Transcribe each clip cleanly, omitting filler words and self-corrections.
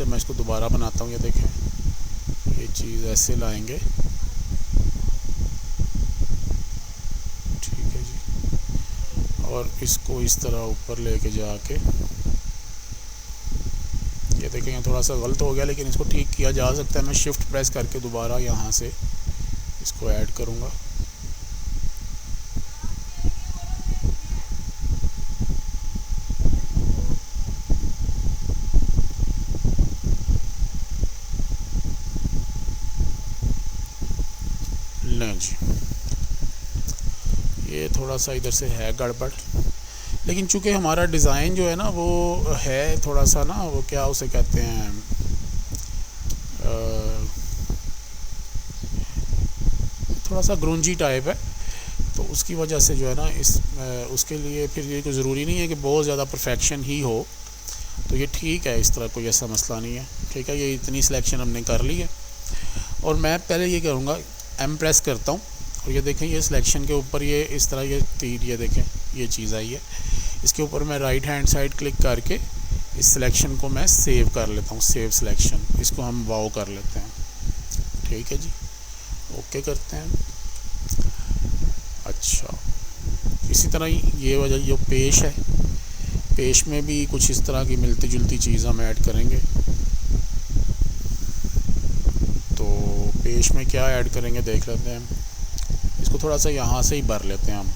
से मैं इसको दोबारा बनाता हूँ। ये देखें, ये चीज़ ऐसे लाएंगे, ठीक है जी, और इसको इस तरह ऊपर लेके जाके, ये देखें ये थोड़ा सा गलत हो गया लेकिन इसको ठीक किया जा सकता है। मैं शिफ्ट प्रेस करके दोबारा यहाँ से इसको ऐड करूँगा। लें जी, ये थोड़ा सा इधर से है गड़बड़, लेकिन चूँकि हमारा डिज़ाइन जो है ना वो है थोड़ा सा ना, वो क्या उसे कहते हैं, थोड़ा सा ग्रूंजी टाइप है, तो उसकी वजह से जो है ना उसके लिए फिर ये कोई ज़रूरी नहीं है कि बहुत ज़्यादा परफेक्शन ही हो, तो ये ठीक है, इस तरह कोई ऐसा मसला नहीं है। ठीक है, ये इतनी सिलेक्शन हमने कर ली है, और मैं पहले ये करूँगा, एम प्रेस करता हूँ, और ये देखें ये सिलेक्शन के ऊपर ये इस तरह ये तीर, ये देखें ये चीज़ आई है, इसके ऊपर मैं राइट हैंड साइड क्लिक करके इस सिलेक्शन को मैं सेव कर लेता हूँ, सेव सिलेक्शन, इसको हम वाओ कर लेते हैं। ठीक है जी, ओके करते हैं। अच्छा, इसी तरह ये वजह जो पेश है, पेश में भी कुछ इस तरह की मिलती जुलती चीज़ हम ऐड करेंगे। तो पेश में क्या ऐड करेंगे देख लेते हैं, इसको थोड़ा सा यहाँ से ही भर लेते हैं हम,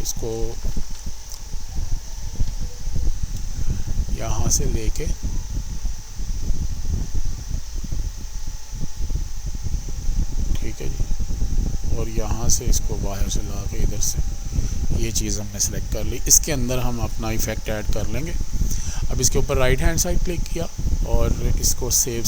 इसको यहाँ से लेके ठीक है जी, और यहाँ से इसको बाहर से ला के इधर से ये चीज़ हमने सेलेक्ट कर ली। इसके अंदर हम अपना इफ़ेक्ट ऐड कर लेंगे। अब इसके ऊपर राइट हैंड साइड क्लिक किया और इसको सेव